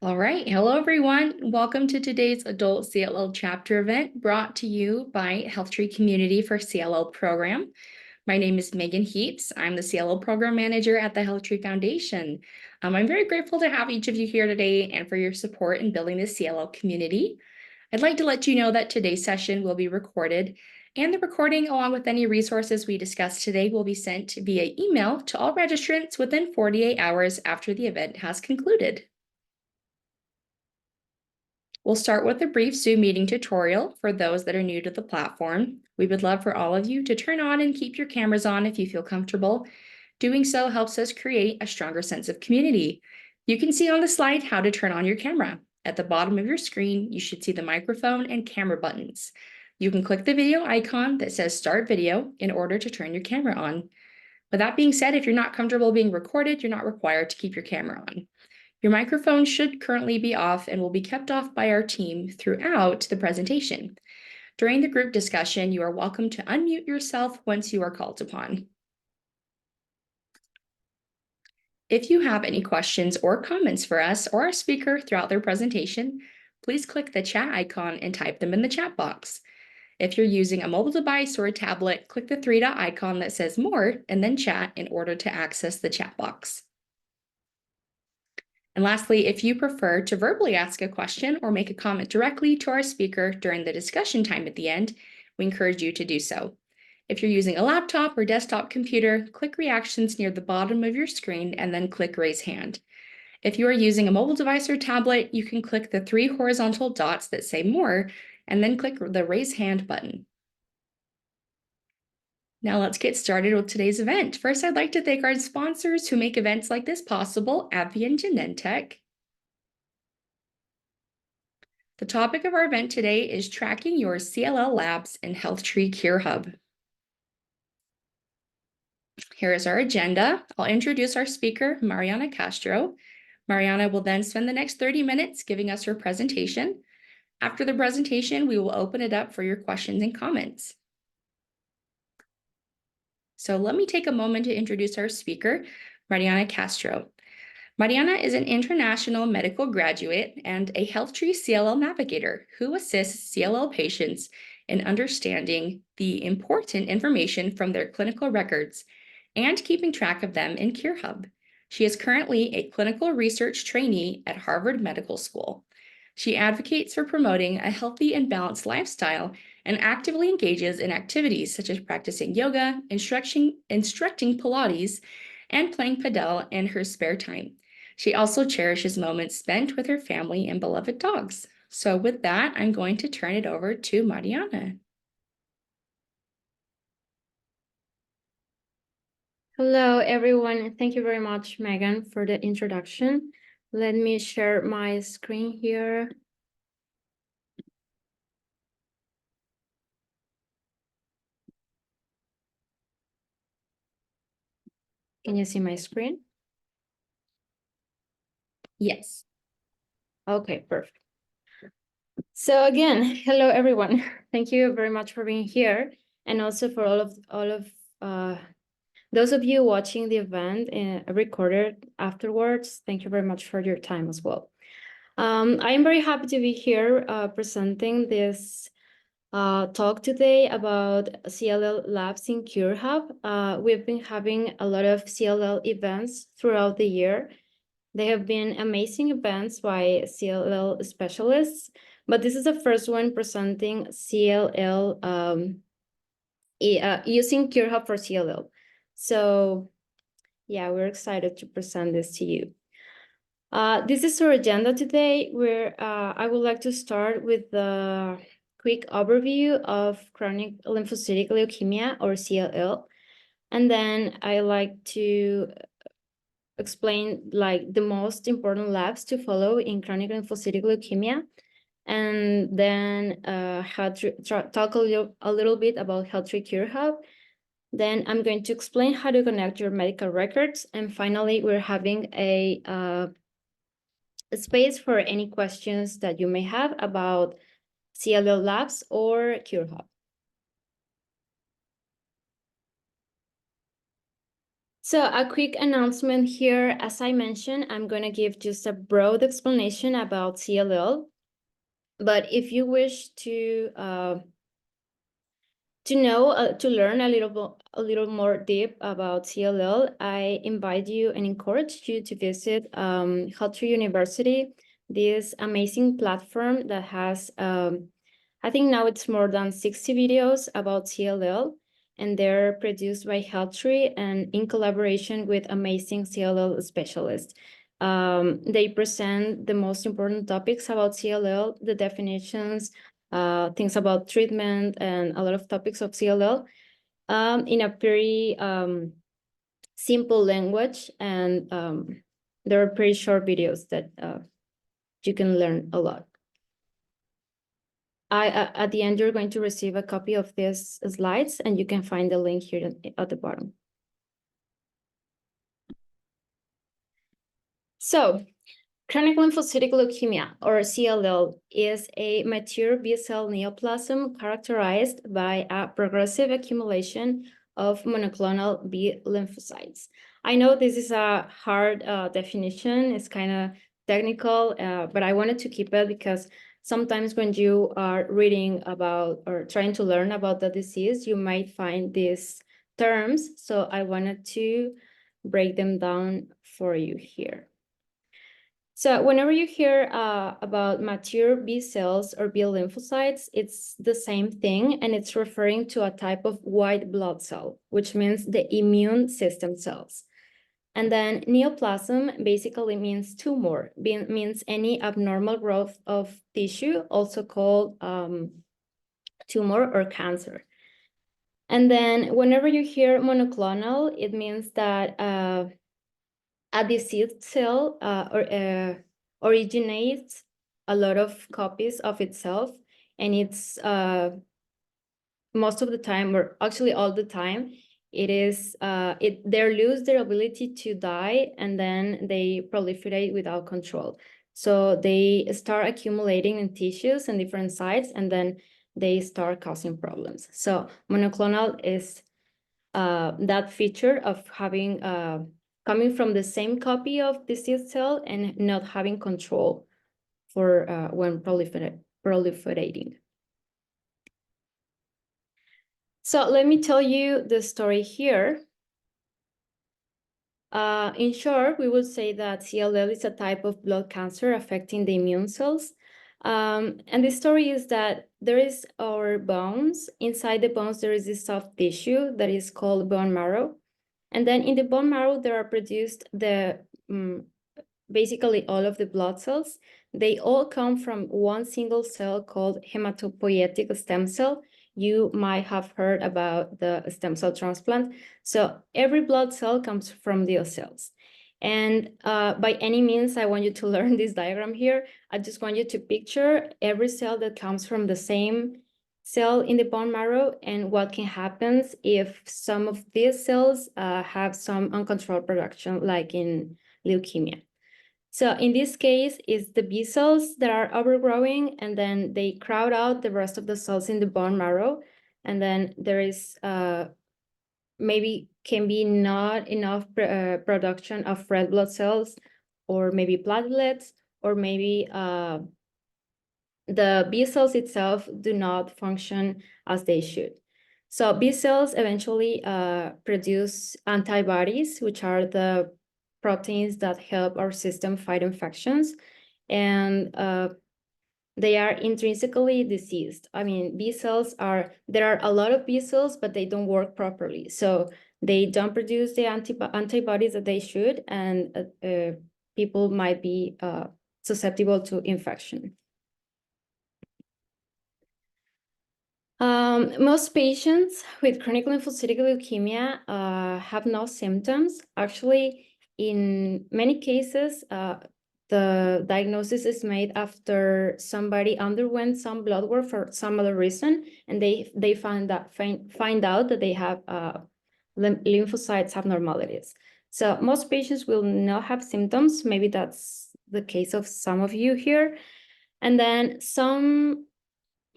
All right. Hello, everyone. Welcome to today's Adult CLL Chapter event brought to you by HealthTree Community for CLL Program. My name is Megan Heaps. I'm the CLL Program Manager at the HealthTree Foundation. I'm very grateful to have each of you here today and for your support in building the CLL community. I'd like to let you know that today's session will be recorded, and the recording, along with any resources we discussed today, will be sent via email to all registrants within 48 hours after the event has concluded. We'll start with a brief Zoom meeting tutorial for those that are new to the platform. We would love for all of you to turn on and keep your cameras on if you feel comfortable. Doing so helps us create a stronger sense of community. You can see on the slide how to turn on your camera. At the bottom of your screen, you should see the microphone and camera buttons. You can click the video icon that says Start Video in order to turn your camera on. With that being said, if you're not comfortable being recorded, you're not required to keep your camera on. Your microphone should currently be off and will be kept off by our team throughout the presentation. During the group discussion, you are welcome to unmute yourself once you are called upon. If you have any questions or comments for us or our speaker throughout their presentation, please click the chat icon and type them in the chat box. If you're using a mobile device or a tablet, click the three-dot icon that says More and then Chat in order to access the chat box. And lastly, if you prefer to verbally ask a question or make a comment directly to our speaker during the discussion time at the end, we encourage you to do so. If you're using a laptop or desktop computer, click Reactions near the bottom of your screen and then click Raise Hand. If you are using a mobile device or tablet, you can click the three horizontal dots that say More and then click the Raise Hand button. Now let's get started with today's event. First, I'd like to thank our sponsors who make events like this possible, AbbVie and Genentech. The topic of our event today is tracking your CLL labs in HealthTree Cure Hub. Here is our agenda. I'll introduce our speaker, Mariana Castro. Mariana will then spend the next 30 minutes giving us her presentation. After the presentation, we will open it up for your questions and comments. So let me take a moment to introduce our speaker, Mariana Castro. Mariana is an international medical graduate and a HealthTree CLL navigator who assists CLL patients in understanding the important information from their clinical records and keeping track of them in Cure Hub. She is currently a clinical research trainee at Harvard Medical School. She advocates for promoting a healthy and balanced lifestyle and actively engages in activities such as practicing yoga, instructing Pilates, and playing padel in her spare time. She also cherishes moments spent with her family and beloved dogs. So with that, I'm going to turn it over to Mariana. Hello, everyone. Thank you very much, Megan, for the introduction. Let me share my screen here. Can you see my screen? Yes. Okay, perfect. So again, hello, everyone. Thank you very much for being here, and also for all of those of you watching the event recorded afterwards. Thank you very much for your time as well. I am very happy to be here presenting this talk today about CLL labs in Cure Hub. We've been having a lot of CLL events throughout the year. They have been amazing events by CLL specialists, but this is the first one presenting CLL using Cure Hub for CLL. So yeah, we're excited to present this to you. This is our agenda today, where I would like to start with the quick overview of chronic lymphocytic leukemia, or CLL. And then I like to explain the most important labs to follow in chronic lymphocytic leukemia. And then talk a little bit about HealthTree Cure Hub. Then I'm going to explain how to connect your medical records. And finally, we're having a space for any questions that you may have about CLL labs or Cure Hub. So a quick announcement here. As I mentioned, I'm going to give just a broad explanation about CLL. But if you wish to learn a little more deep about CLL, I invite you and encourage you to visit HealthTree University, this amazing platform that has, I think now it's more than 60 videos about CLL, and they're produced by HealthTree and in collaboration with amazing CLL specialists. They present the most important topics about CLL, the definitions, things about treatment, and a lot of topics of CLL in a very simple language. And there are pretty short videos that you can learn a lot. At the end, you're going to receive a copy of these slides, and you can find the link here at the bottom. So, chronic lymphocytic leukemia, or CLL, is a mature B-cell neoplasm characterized by a progressive accumulation of monoclonal B lymphocytes. I know this is a hard definition. It's kind of technical, but I wanted to keep it because sometimes when you are reading about or trying to learn about the disease, you might find these terms. So I wanted to break them down for you here. So whenever you hear about mature B cells or B lymphocytes, it's the same thing, and it's referring to a type of white blood cell, which means the immune system cells. And then neoplasm basically means tumor, means any abnormal growth of tissue, also called tumor or cancer. And then whenever you hear monoclonal, it means that a diseased cell originates a lot of copies of itself, and it's most of the time, or actually all the time, they lose their ability to die, and then they proliferate without control. So they start accumulating in tissues and different sites, and then they start causing problems. So monoclonal is that feature of having coming from the same copy of diseased cell and not having control for when proliferating. So let me tell you the story here. In short, we would say that CLL is a type of blood cancer affecting the immune cells. And the story is that there is our bones. Inside the bones, there is this soft tissue that is called bone marrow. And then in the bone marrow, there are produced basically all of the blood cells. They all come from one single cell called hematopoietic stem cell. You might have heard about the stem cell transplant. So every blood cell comes from these cells. And by any means, I want you to learn this diagram here. I just want you to picture every cell that comes from the same cell in the bone marrow and what can happen if some of these cells have some uncontrolled production, like in leukemia. So in this case, it's the B cells that are overgrowing, and then they crowd out the rest of the cells in the bone marrow. And then there is maybe can be not enough production of red blood cells, or maybe platelets, or maybe the B cells itself do not function as they should. So B cells eventually produce antibodies, which are the proteins that help our system fight infections. And they are intrinsically diseased. I mean, there are a lot of B cells, but they don't work properly. So they don't produce the antibodies that they should, and people might be susceptible to infection. Most patients with chronic lymphocytic leukemia have no symptoms. Actually, in many cases, the diagnosis is made after somebody underwent some blood work for some other reason, and they find out that they have lymphocytes abnormalities. So most patients will not have symptoms. Maybe that's the case of some of you here. And then some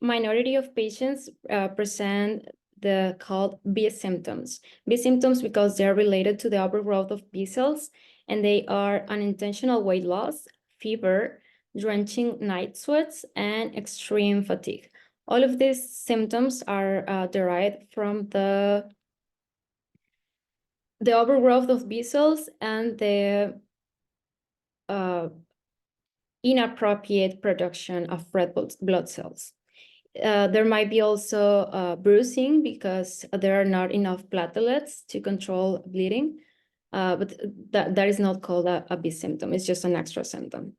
minority of patients present the called B symptoms. B symptoms because they're related to the overgrowth of B cells, and they are unintentional weight loss, fever, drenching night sweats, and extreme fatigue. All of these symptoms are derived from the overgrowth of B cells and the inappropriate production of red blood cells. There might be also bruising because there are not enough platelets to control bleeding, but that is not called a B symptom. It's just an extra symptom.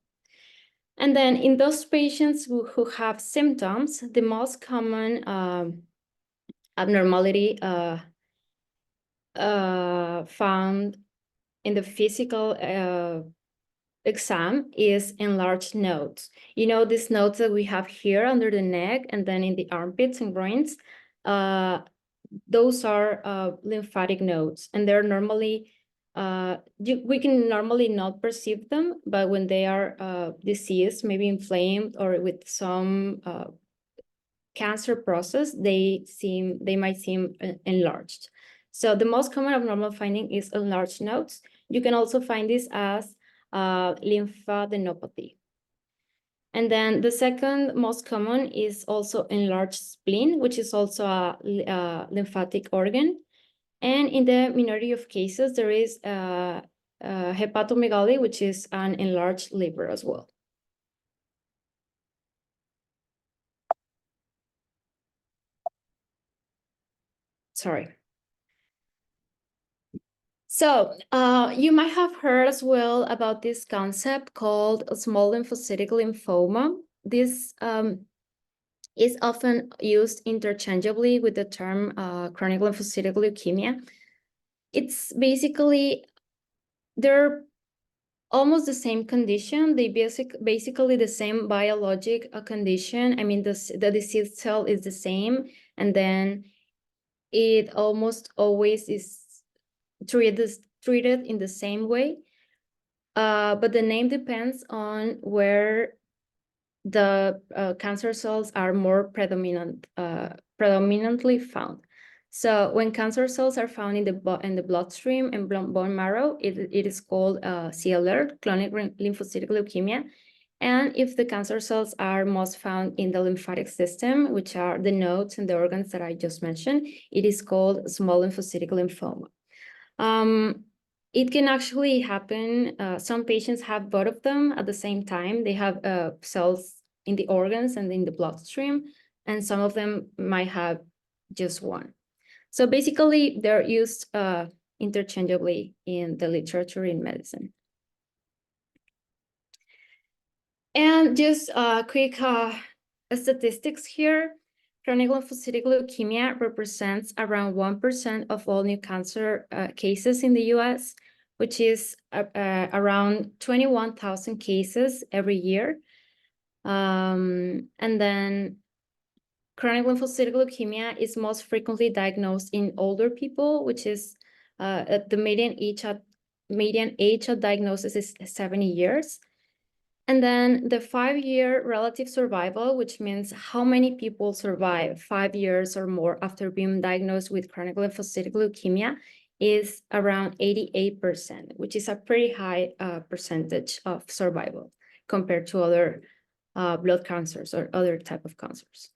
And then in those patients who have symptoms, the most common abnormality found in the physical exam is enlarged nodes. You know, these nodes that we have here under the neck and then in the armpits and groins, those are lymphatic nodes, and they're normally, we can normally not perceive them, but when they are diseased, maybe inflamed or with some cancer process, they might seem enlarged. So the most common abnormal finding is enlarged nodes. You can also find this as lymphadenopathy. And then the second most common is also enlarged spleen, which is also a lymphatic organ. And in the minority of cases, there is hepatomegaly, which is an enlarged liver as well. Sorry. So you might have heard as well about this concept called small lymphocytic lymphoma. This is often used interchangeably with the term chronic lymphocytic leukemia. It's basically, they're almost the same condition. They basically the same biologic condition. I mean, the disease cell is the same, and then it almost always is treated in the same way, but the name depends on where the cancer cells are more predominantly found. So when cancer cells are found in the bloodstream and bone marrow, it is called CLL, chronic lymphocytic leukemia. And if the cancer cells are most found in the lymphatic system, which are the nodes and the organs that I just mentioned, it is called small lymphocytic lymphoma. It can actually happen. Some patients have both of them at the same time. They have cells in the organs and in the bloodstream, and some of them might have just one. So basically, they're used interchangeably in the literature in medicine. And just quick statistics here. Chronic lymphocytic leukemia represents around 1% of all new cancer cases in the US, which is around 21,000 cases every year. And then chronic lymphocytic leukemia is most frequently diagnosed in older people, which is the median age of diagnosis is 70 years. And then the 5-year relative survival, which means how many people survive 5 years or more after being diagnosed with chronic lymphocytic leukemia, is around 88%, which is a pretty high percentage of survival compared to other blood cancers or other type of cancers.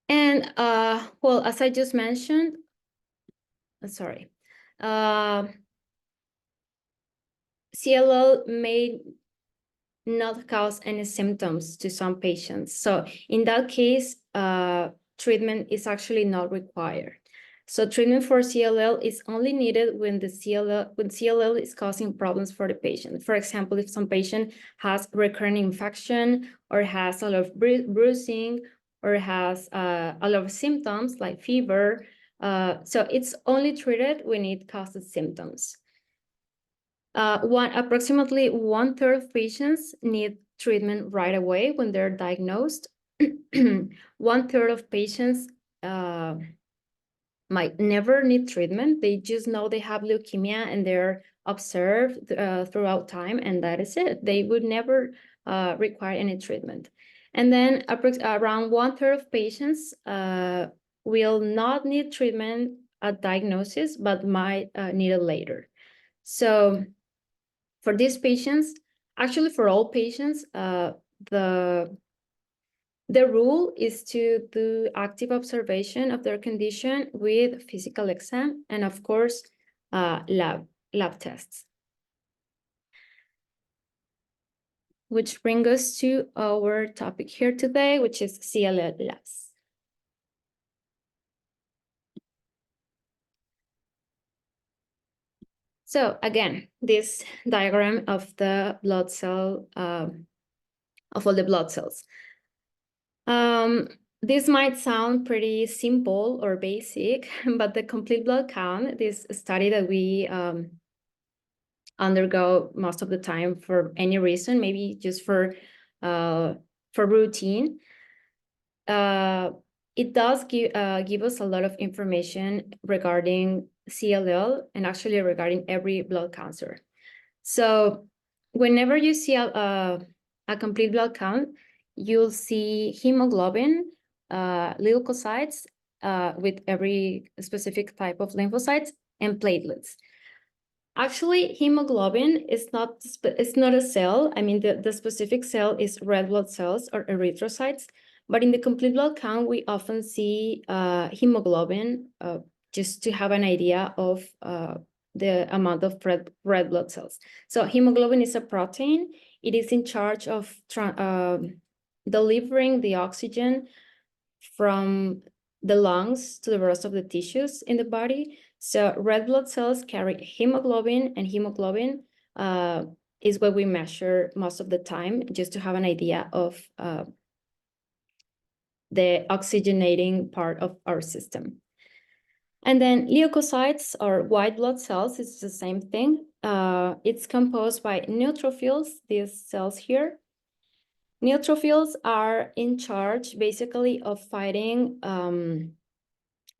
And well, as I just mentioned, CLL may not cause any symptoms to some patients. So in that case, treatment is actually not required. So treatment for CLL is only needed when CLL is causing problems for the patient. For example, if some patient has recurrent infection or has a lot of bruising or has a lot of symptoms like fever. So it's only treated when it causes symptoms. Approximately 1/3 of patients need treatment right away when they're diagnosed. 1/3 of patients might never need treatment. They just know they have leukemia and they're observed throughout time, and that is it. They would never require any treatment. And then around 1/3 of patients will not need treatment at diagnosis, but might need it later. So for these patients, actually for all patients, the rule is to do active observation of their condition with physical exam and, of course, lab tests. Which brings us to our topic here today, which is CLL labs. So again, this diagram of the blood cell, of all the blood cells. This might sound pretty simple or basic, but the complete blood count, this study that we undergo most of the time for any reason, maybe just for routine, it does give us a lot of information regarding CLL and actually regarding every blood cancer. So whenever you see a complete blood count, you'll see hemoglobin, leukocytes with every specific type of lymphocytes, and platelets. Actually, hemoglobin is not a cell. I mean, the specific cell is red blood cells or erythrocytes. But in the complete blood count, we often see hemoglobin, just to have an idea of the amount of red blood cells. So hemoglobin is a protein. It is in charge of delivering the oxygen from the lungs to the rest of the tissues in the body. So red blood cells carry hemoglobin, and hemoglobin is what we measure most of the time, just to have an idea of the oxygenating part of our system. And then leukocytes, or white blood cells, is the same thing. It's composed by neutrophils, these cells here. Neutrophils are in charge basically of fighting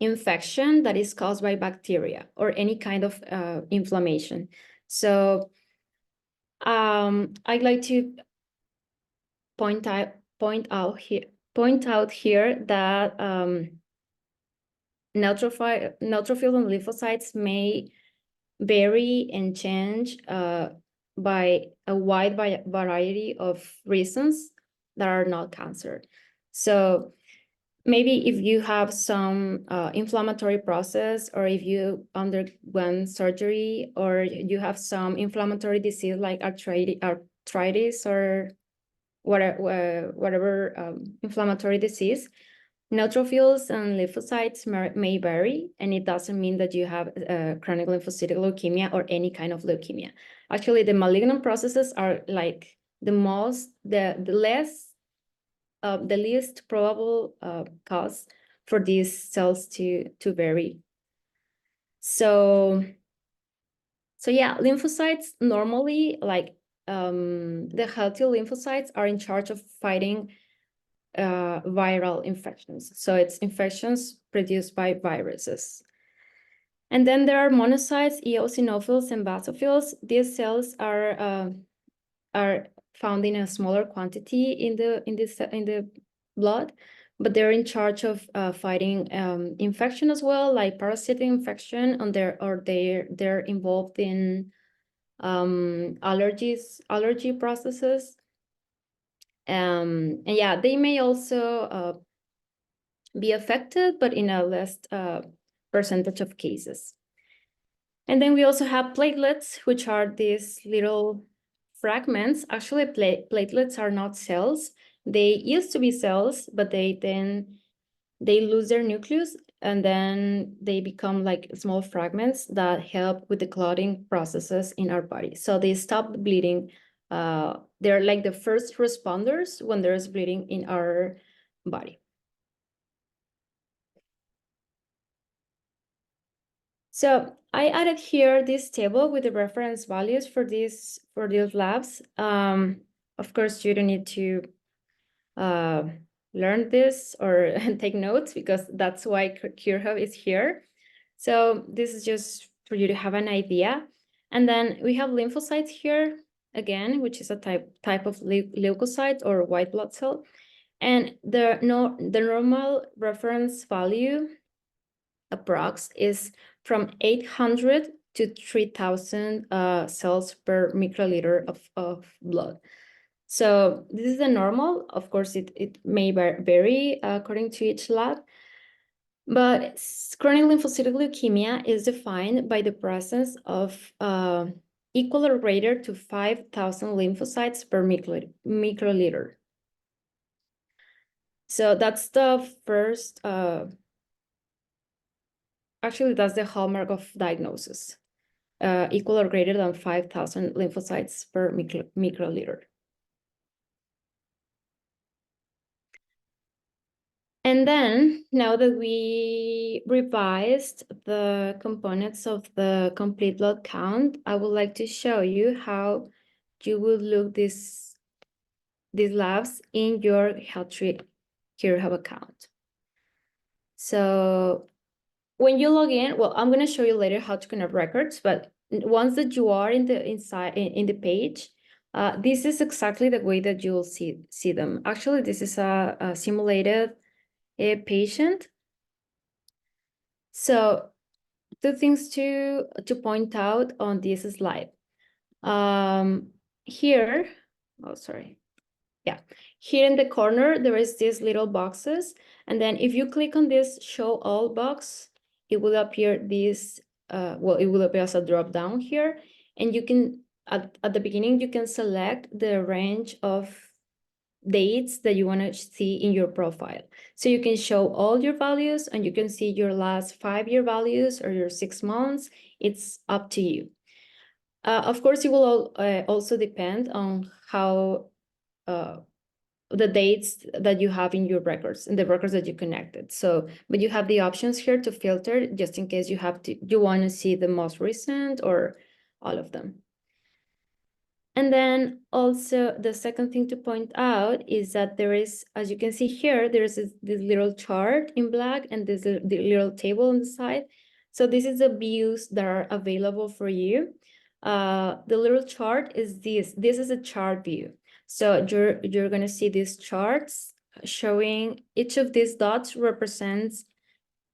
infection that is caused by bacteria or any kind of inflammation. So I'd like to point out here that neutrophils and lymphocytes may vary and change by a wide variety of reasons that are not cancer. So maybe if you have some inflammatory process, or if you underwent surgery, or you have some inflammatory disease like arthritis or whatever inflammatory disease, neutrophils and lymphocytes may vary, and it doesn't mean that you have chronic lymphocytic leukemia or any kind of leukemia. Actually, the malignant processes are like the least probable cause for these cells to vary. So yeah, lymphocytes normally, like the healthy lymphocytes, are in charge of fighting viral infections. So it's infections produced by viruses. And then there are monocytes, eosinophils, and basophils. These cells are found in a smaller quantity in the blood, but they're in charge of fighting infection as well, like parasitic infection, they're involved in allergy processes. And yeah, they may also be affected, but in a less percentage of cases. And then we also have platelets, which are these little fragments. Actually, platelets are not cells. They used to be cells, but they lose their nucleus, and then they become like small fragments that help with the clotting processes in our body. So they stop bleeding. They're like the first responders when there's bleeding in our body. So I added here this table with the reference values for these labs. Of course, you don't need to learn this or take notes, because that's why CureHub is here. So this is just for you to have an idea. And then we have lymphocytes here again, which is a type of leukocyte or white blood cell. And the normal reference value approx is from 800 to 3,000 cells per microliter of blood. So this is the normal. Of course, it may vary according to each lab. But chronic lymphocytic leukemia is defined by the presence of equal or greater to 5,000 lymphocytes per microliter. So that's the first, actually, that's the hallmark of diagnosis, equal or greater than 5,000 lymphocytes per microliter. And then, now that we revised the components of the complete blood count, I would like to show you how you would look these labs in your HealthTree CureHub account. So when you log in, well, I'm going to show you later how to connect records, but once that you are in the page, this is exactly the way that you'll see them. Actually, this is a simulated patient. So two things to point out on this slide. Here, oh, sorry. Yeah, here in the corner, there is these little boxes. And then if you click on this show all box, it will appear this, well, it will appear as a drop down here. And you can, at the beginning, you can select the range of dates that you want to see in your profile. So you can show all your values and you can see your last 5-year values or your 6 months. It's up to you. Of course, it will also depend on how the dates that you have in your records and the records that you connected. So, but you have the options here to filter just in case you want to see the most recent or all of them. And then also the second thing to point out is that there is, as you can see here, there's this little chart in black and there's the little table on the side. So this is the views that are available for you. The little chart is this. This is a chart view. So you're gonna see these charts showing each of these dots represents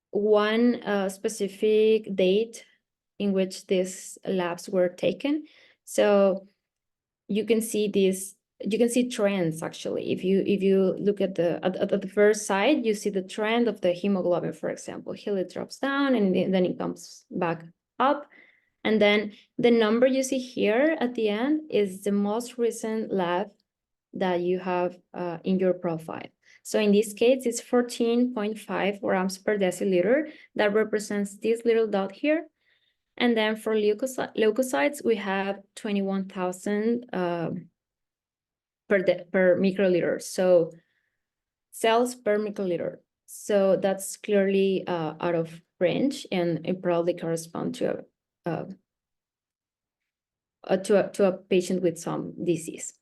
one specific date in which these labs were taken. So you can see trends actually. If you look at the first side, you see the trend of the hemoglobin, for example. Here it drops down and then it comes back up. And then the number you see here at the end is the most recent lab that you have in your profile. So in this case, it's 14.5 grams per deciliter. That represents this little dot here. And then for leukocytes, we have 21,000 per microliter. So cells per microliter. So that's clearly out of range, and it probably corresponds to a patient with some disease.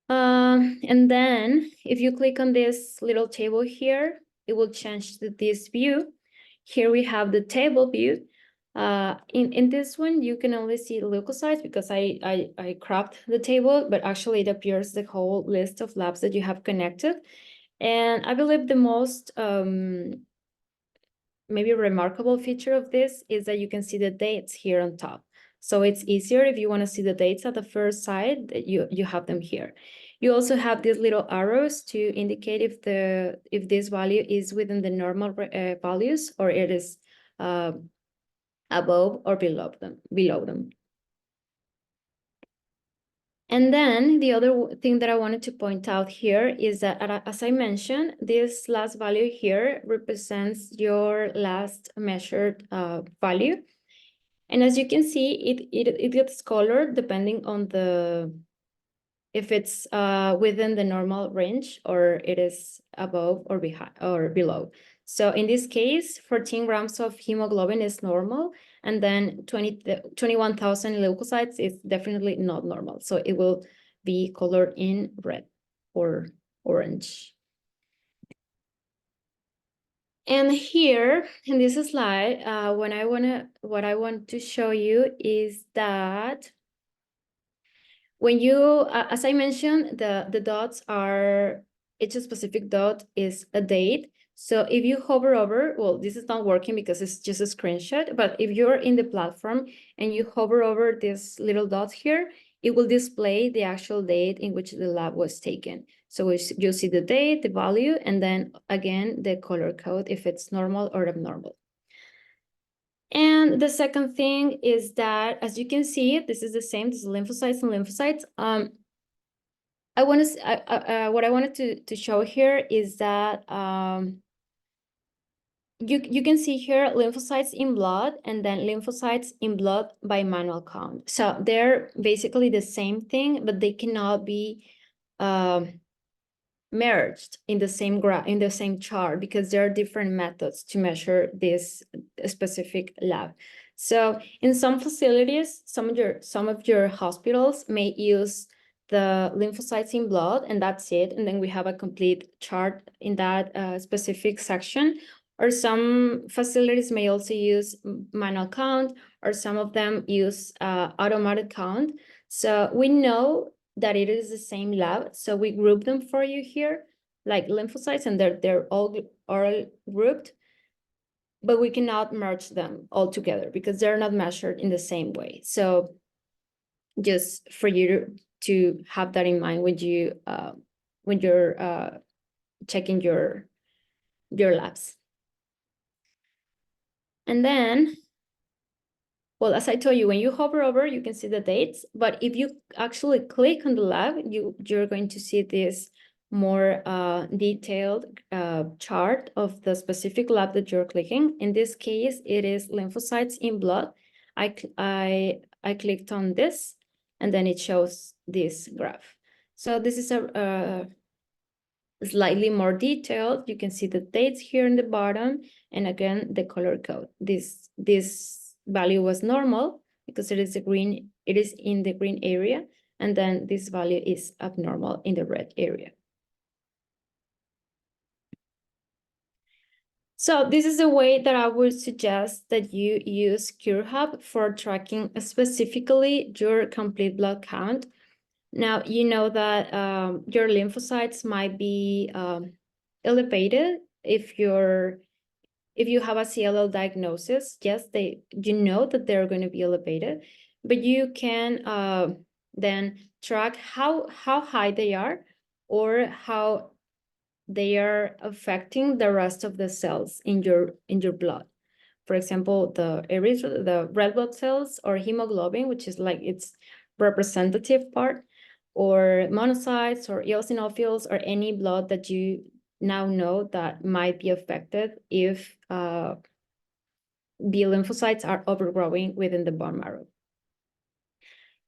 And then if you click on this little table here, it will change to this view. Here we have the table view. In this one, you can only see leukocytes because I cropped the table, but actually it appears the whole list of labs that you have connected. And I believe the most maybe remarkable feature of this is that you can see the dates here on top. So it's easier if you want to see the dates at the first side, that you have them here. You also have these little arrows to indicate if this value is within the normal values or it is above or below them. And then the other thing that I wanted to point out here is that, as I mentioned, this last value here represents your last measured value. And as you can see, it gets colored depending on if it's within the normal range or it is above or behind or below. So in this case, 14 grams of hemoglobin is normal, and then 21,000 leukocytes is definitely not normal. So it will be colored in red or orange. And here in this slide, what I want to show you is that when you, as I mentioned, the dots are each specific dot is a date. So if you hover over, well, this is not working because it's just a screenshot, but if you're in the platform and you hover over this little dot here, it will display the actual date in which the lab was taken. So you'll see the date, the value, and then again, the color code if it's normal or abnormal. And the second thing is that, as you can see, this is the same, this is lymphocytes and lymphocytes. What I wanted to show here is that you can see here lymphocytes in blood and then lymphocytes in blood by manual count. So they're basically the same thing, but they cannot be merged in the same graph, in the same chart, because there are different methods to measure this specific lab. So in some facilities, some of your hospitals may use the lymphocytes in blood, and that's it. And then we have a complete chart in that specific section. Or some facilities may also use manual count, or some of them use automatic count. So we know that it is the same lab. So we group them for you here, like lymphocytes, and they're all grouped, but we cannot merge them all together because they're not measured in the same way. So just for you to have that in mind when you're checking your labs. And then, well, as I told you, when you hover over, you can see the dates. But if you actually click on the lab, you're going to see this more detailed chart of the specific lab that you're clicking. In this case, it is lymphocytes in blood. I clicked on this, and then it shows this graph. So this is a slightly more detailed. You can see the dates here in the bottom, and again, the color code. This value was normal because it is in the green area, and then this value is abnormal in the red area. So this is the way that I would suggest that you use CureHub for tracking specifically your complete blood count. Now, you know that your lymphocytes might be elevated if you have a CLL diagnosis. Yes, you know that they're going to be elevated, but you can then track how high they are or how they are affecting the rest of the cells in your blood. For example, the red blood cells or hemoglobin, which is like its representative part, or monocytes or eosinophils, or any blood that you now know that might be affected if the lymphocytes are overgrowing within the bone marrow.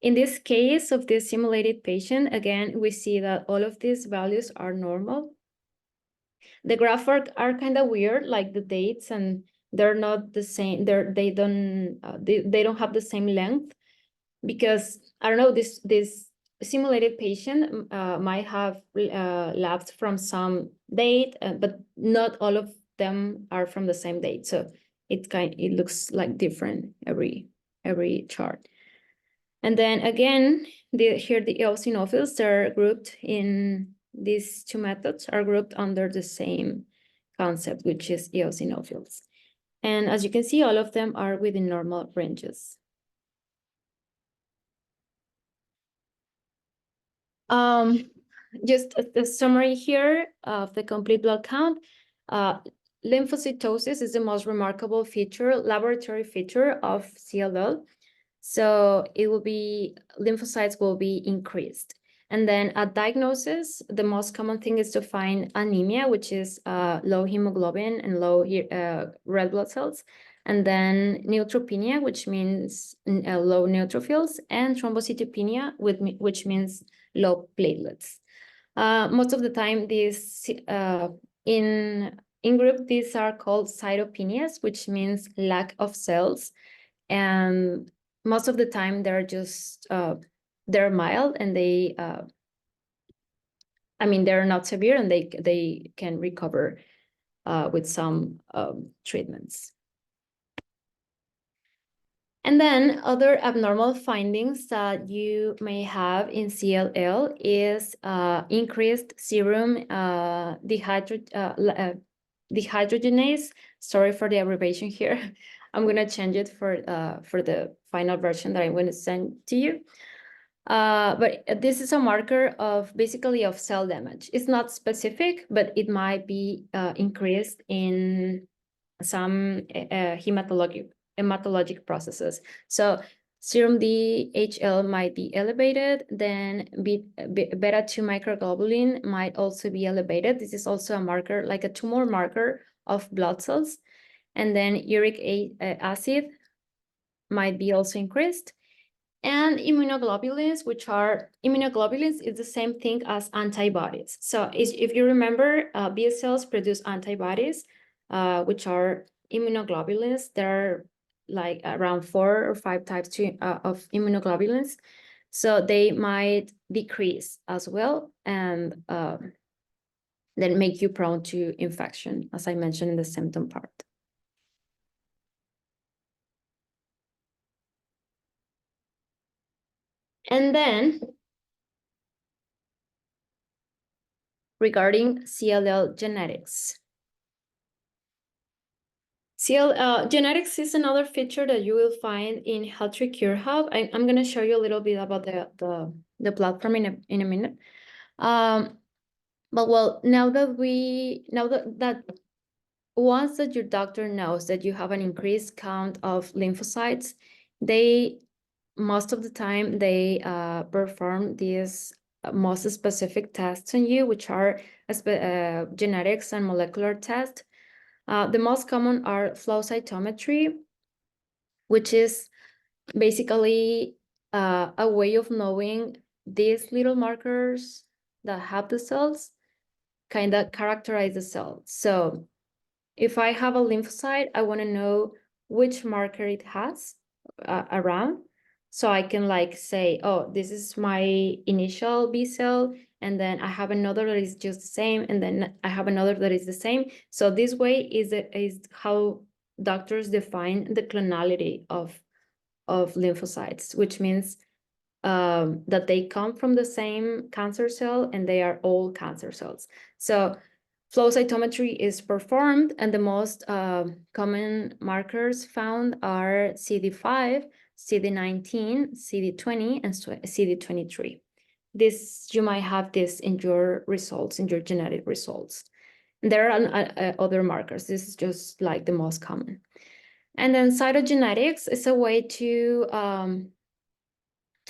In this case of this simulated patient, again, we see that all of these values are normal. The graphs are kind of weird, like the dates, and they're not the same. They don't have the same length, because I don't know, this simulated patient might have labs from some date, but not all of them are from the same date. So it looks like different every chart. And then again, here the eosinophils are grouped in these two methods, are grouped under the same concept, which is eosinophils. And as you can see, all of them are within normal ranges. Just a summary here of the complete blood count. Lymphocytosis is the most remarkable feature, laboratory feature of CLL. So lymphocytes will be increased. And then at diagnosis, the most common thing is to find anemia, which is low hemoglobin and low red blood cells. And then neutropenia, which means low neutrophils, and thrombocytopenia, which means low platelets. Most of the time, these in group, these are called cytopenias, which means lack of cells. And most of the time, they're just they're mild, and they're not severe, and they can recover with some treatments. And then other abnormal findings that you may have in CLL is increased serum dehydrogenase. Sorry for the abbreviation here. I'm going to change it for the final version that I'm going to send to you. But this is a marker of basically of cell damage. It's not specific, but it might be increased in some hematologic processes. So serum DHL might be elevated, then beta-2 microglobulin might also be elevated. This is also a marker, like a tumor marker of blood cells. And then uric acid might be also increased. And immunoglobulins, immunoglobulins is the same thing as antibodies. So if you remember, B cells produce antibodies, which are immunoglobulins. There are like around 4 or 5 types of immunoglobulins. So they might decrease as well, and then make you prone to infection, as I mentioned in the symptom part. And then regarding CLL genetics. Genetics is another feature that you will find in HealthTree Cure Hub. I'm going to show you a little bit about the platform in a minute. But well, now that once that your doctor knows that you have an increased count of lymphocytes, most of the time they perform these most specific tests on you, which are genetics and molecular tests. The most common are flow cytometry, which is basically a way of knowing these little markers that have the cells kind of characterize the cell. So if I have a lymphocyte, I want to know which marker it has around. So I can like say, oh, this is my initial B cell, and then I have another that is just the same, and then I have another that is the same. So this way is how doctors define the clonality of lymphocytes, which means that they come from the same cancer cell and they are all cancer cells. So flow cytometry is performed, and the most common markers found are CD5, CD19, CD20, and CD23. You might have this in your results, in your genetic results. And there are other markers. This is just like the most common. And then cytogenetics is a way to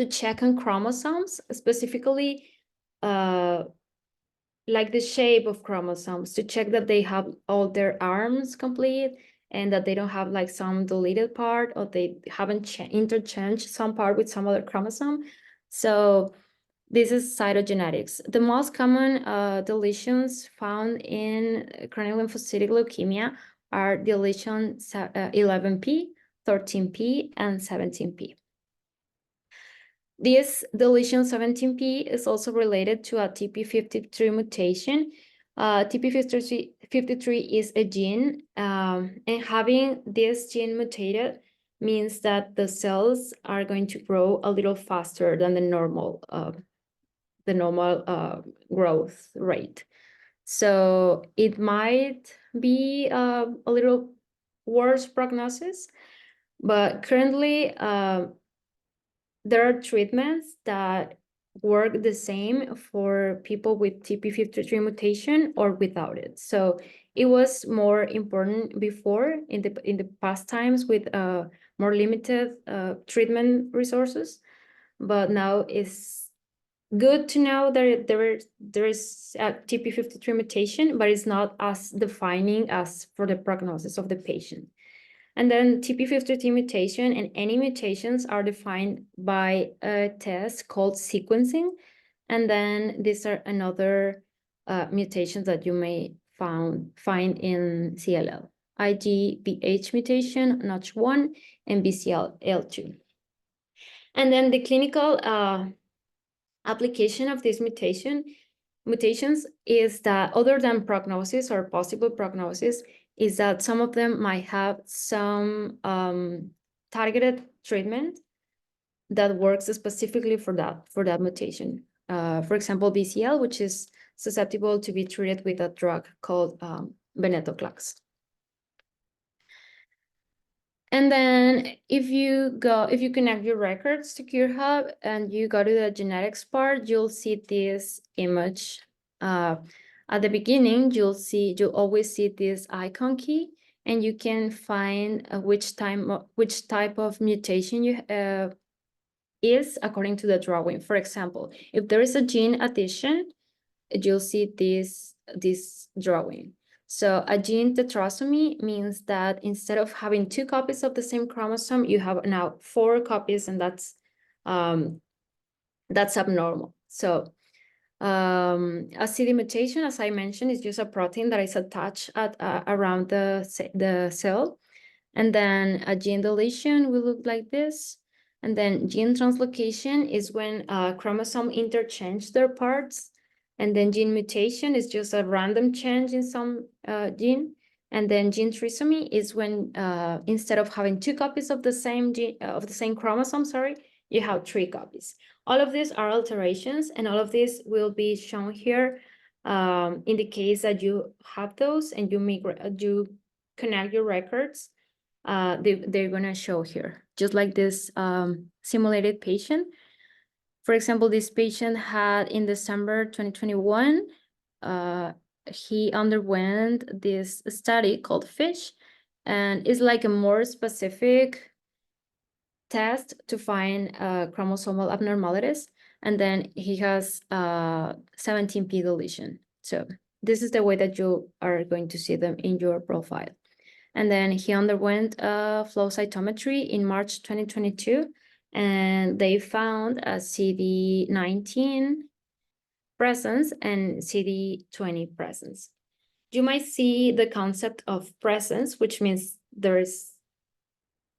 check on chromosomes, specifically like the shape of chromosomes, to check that they have all their arms complete and that they don't have like some deleted part, or they haven't interchanged some part with some other chromosome. So this is cytogenetics. The most common deletions found in chronic lymphocytic leukemia are deletion 11p, 13p, and 17p. This deletion 17p is also related to a TP53 mutation. TP53 is a gene, and having this gene mutated means that the cells are going to grow a little faster than the normal growth rate. So it might be a little worse prognosis, but currently there are treatments that work the same for people with TP53 mutation or without it. So it was more important before in the past times with more limited treatment resources, but now it's good to know that there is a TP53 mutation, but it's not as defining as for the prognosis of the patient. And then TP53 mutation and any mutations are defined by a test called sequencing. And then these are another mutations that you may find in CLL: IGBH mutation, Notch1, and BCL2. And then the clinical application of these mutations is that, other than prognosis or possible prognosis, is that some of them might have some targeted treatment that works specifically for that mutation. For example, BCL, which is susceptible to be treated with a drug called venetoclax. And then if you connect your records to CureHub and you go to the genetics part, you'll see this image. At the beginning, you'll always see this icon key, and you can find which type of mutation you is according to the drawing. For example, if there is a gene addition, you'll see this drawing. So a gene tetrasomy means that instead of having 2 copies of the same chromosome, you have now 4 copies, and that's abnormal. So a CD mutation, as I mentioned, is just a protein that is attached around the cell. And then a gene deletion will look like this. And then gene translocation is when chromosome interchange their parts. And then gene mutation is just a random change in some gene. And then gene trisomy is when instead of having 2 copies of the same gene of the same chromosome, you have 3 copies. All of these are alterations, and all of this will be shown here in the case that you have those and you connect your records. They're gonna show here, just like this simulated patient. For example, this patient had in December 2021, he underwent this study called FISH, and it's like a more specific test to find chromosomal abnormalities. And then he has 17p deletion. So this is the way that you are going to see them in your profile. And then he underwent flow cytometry in March 2022, and they found a CD19 presence and CD20 presence. You might see the concept of presence, which means there is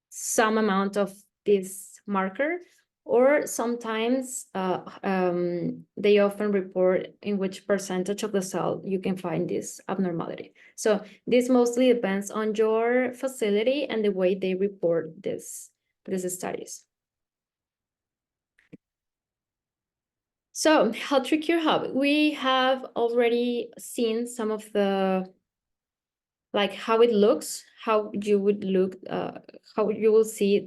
some amount of this marker, or sometimes they often report in which percentage of the cell you can find this abnormality. So this mostly depends on your facility and the way they report these studies. So HealthTree CureHub, we have already seen some of the, like how it looks, how you would look, how you will see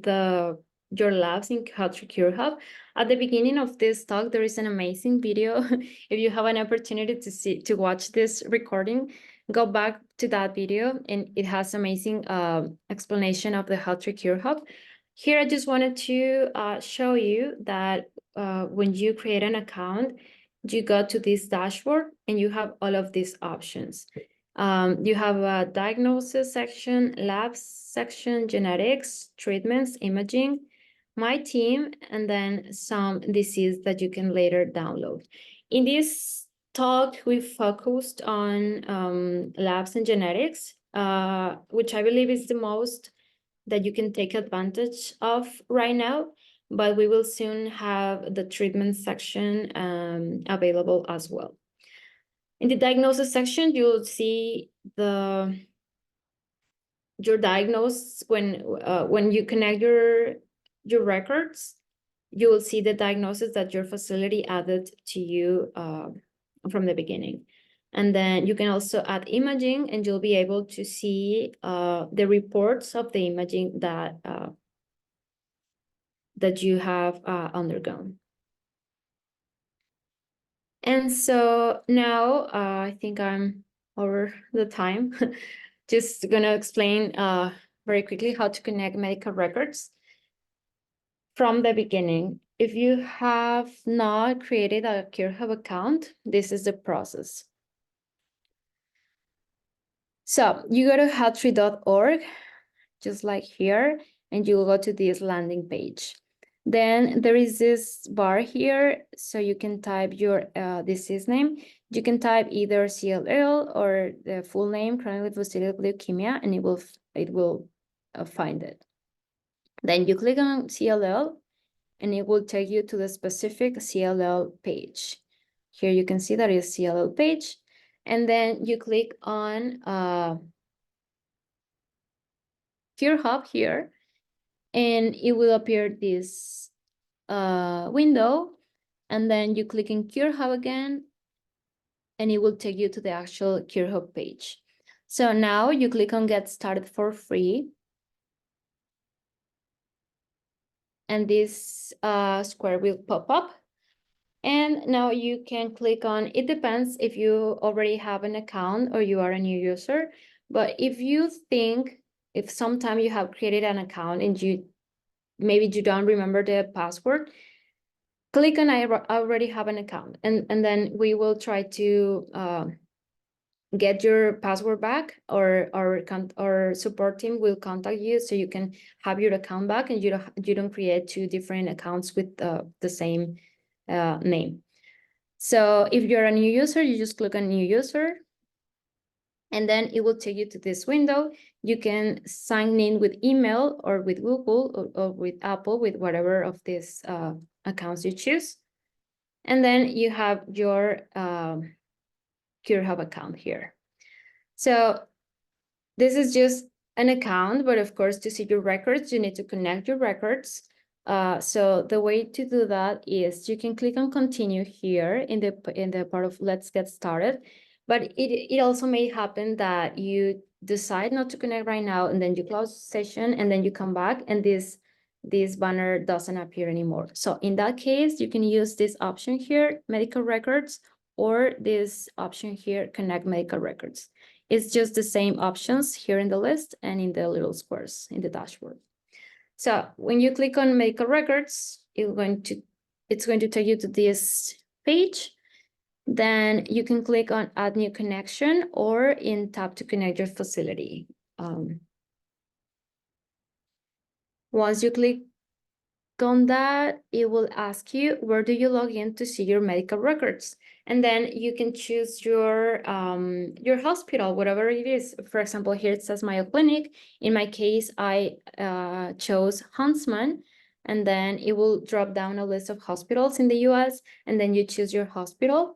your labs in HealthTree CureHub. At the beginning of this talk, there is an amazing video. If you have an opportunity to watch this recording, go back to that video, and it has amazing explanation of the HealthTree CureHub. Here, I just wanted to show you that when you create an account, you go to this dashboard and you have all of these options. You have a diagnosis section, labs section, genetics, treatments, imaging, my team, and then some disease that you can later download. In this talk, we focused on labs and genetics, which I believe is the most that you can take advantage of right now, but we will soon have the treatment section available as well. In the diagnosis section, you'll see your diagnosis. When you connect your records, you will see the diagnosis that your facility added to you from the beginning. And then you can also add imaging, and you'll be able to see the reports of the imaging that you have undergone. And so now I think I'm over the time. Just gonna explain very quickly how to connect medical records from the beginning. If you have not created a CureHub account, this is the process. So you go to HealthTree.org, just like here, and you will go to this landing page. Then there is this bar here, so you can type your disease name. You can type either CLL or the full name, chronic lymphocytic leukemia, and it will find it. Then you click on CLL, and it will take you to the specific CLL page. Here you can see that is CLL page, and then you click on CureHub here, and it will appear this window, and then you click in CureHub again, and it will take you to the actual CureHub page. So now you click on Get Started for Free, and this square will pop up. And now you can click on, it depends if you already have an account or you are a new user. But if you think, if sometime you have created an account and maybe you don't remember the password, click on I already have an account, and then we will try to get your password back, or our support team will contact you so you can have your account back and you don't create two different accounts with the same name. So if you're a new user, you just click on new user, and then it will take you to this window. You can sign in with email or with Google or with Apple, with whatever of these accounts you choose. And then you have your CureHub account here. So this is just an account, but of course, to see your records, you need to connect your records. So the way to do that is you can click on continue here in the part of let's get started. But it also may happen that you decide not to connect right now, and then you close the session, and then you come back, and this banner doesn't appear anymore. So in that case, you can use this option here, medical records, or this option here, connect medical records. It's just the same options here in the list and in the little squares in the dashboard. So when you click on medical records, it's going to take you to this page. Then you can click on add new connection, or in tap to connect your facility. Once you click on that, it will ask you, where do you log in to see your medical records? And then you can choose your hospital, whatever it is. For example, here it says Mayo Clinic. In my case, I chose Huntsman, and then it will drop down a list of hospitals in the US, and then you choose your hospital.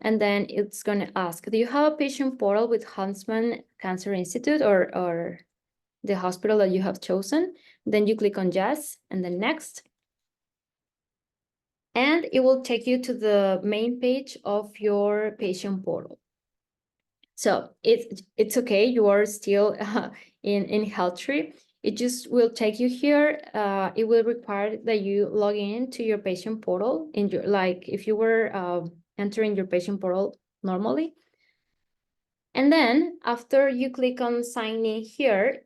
And then it's going to ask, do you have a patient portal with Huntsman Cancer Institute or the hospital that you have chosen? Then you click on yes, and then next. And it will take you to the main page of your patient portal. So it's okay, you are still in HealthTree. It just will take you here. It will require that you log in to your patient portal in your, like if you were entering your patient portal normally. And then after you click on sign in here,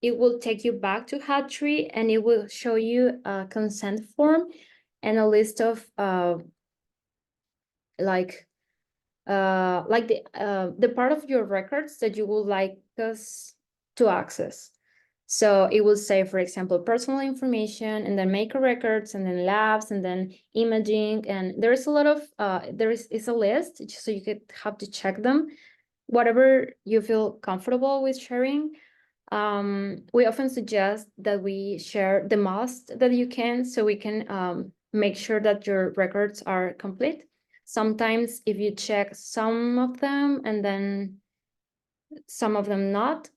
it will take you back to HealthTree, and it will show you a consent form and a list of like the part of your records that you would like us to access. So it will say, for example, personal information, and then medical records, and then labs, and then imaging. And there's a lot of there is a list, so you could have to check them, whatever you feel comfortable with sharing. We often suggest that we share the most that you can, so we can make sure that your records are complete. Sometimes if you check some of them and then some of them not,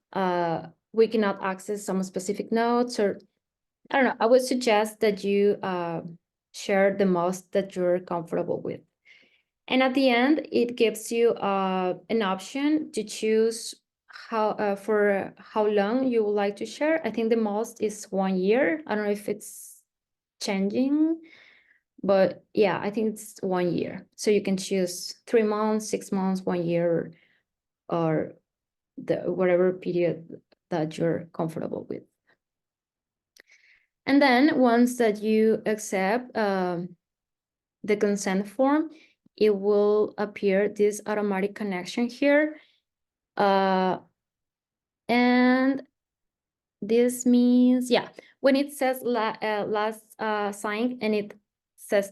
we cannot access some specific notes, or I don't know. I would suggest that you share the most that you're comfortable with. And at the end, it gives you an option to choose for how long you would like to share. I think the most is 1 year. I don't know if it's changing, but yeah, I think it's 1 year. So you can choose 3 months, 6 months, 1 year, or whatever period that you're comfortable with. And then once that you accept the consent form, it will appear this automatic connection here. And this means, yeah, when it says last signed and it says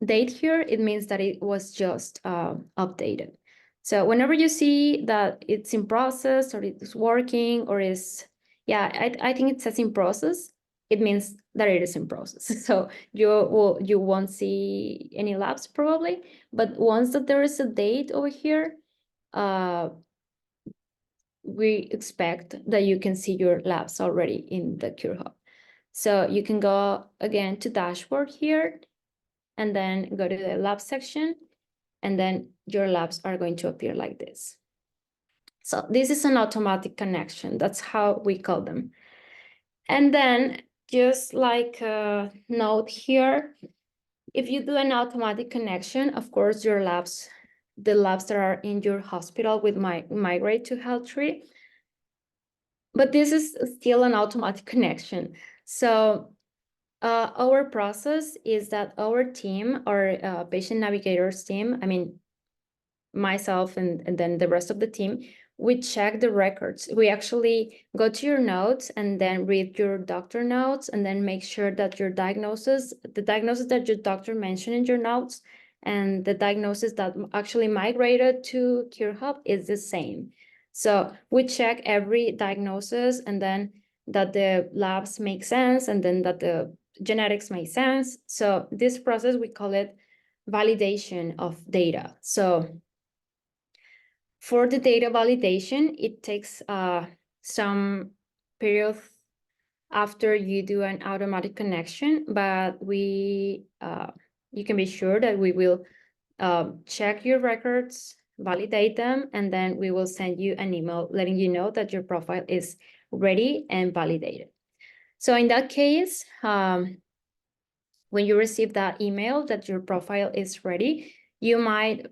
date here, it means that it was just updated. So whenever you see that it's in process, or it's working, or is, yeah, I think it says in process, it means that it is in process. So you won't see any lapse probably, but once that there is a date over here, we expect that you can see your labs already in the Cure Hub. So you can go again to dashboard here and then go to the lab section, and then your labs are going to appear like this. So this is an automatic connection. That's how we call them. And then just like a note here, if you do an automatic connection, of course, your labs, the labs that are in your hospital will migrate to HealthTree. But this is still an automatic connection. So our process is that our team, our patient navigators team, I mean, myself and then the rest of the team, we check the records. We actually go to your notes and then read your doctor notes and then make sure that your diagnosis, the diagnosis that your doctor mentioned in your notes and the diagnosis that actually migrated to Cure Hub is the same. So we check every diagnosis and then that the labs make sense and then that the genetics make sense. So this process, we call it validation of data. So for the data validation, it takes some period after you do an automatic connection, but you can be sure that we will check your records, validate them, and then we will send you an email letting you know that your profile is ready and validated. So in that case, when you receive that email that your profile is ready, you might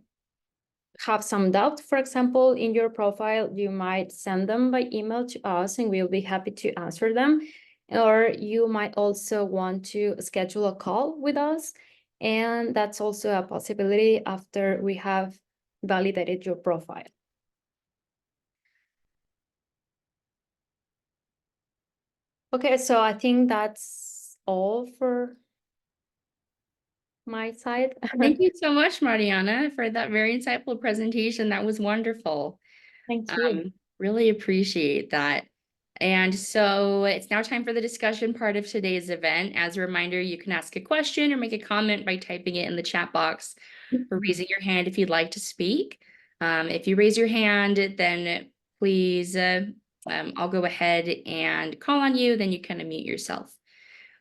have some doubt, for example, in your profile, you might send them by email to us and we'll be happy to answer them. Or you might also want to schedule a call with us. And that's also a possibility after we have validated your profile. Okay, so I think that's all for my side. Thank you so much, Mariana, for that very insightful presentation. That was wonderful. Thank you. Really appreciate that. And so it's now time for the discussion part of today's event. As a reminder, you can ask a question or make a comment by typing it in the chat box or raising your hand if you'd like to speak. If you raise your hand, then please, I'll go ahead and call on you, then you can unmute yourself.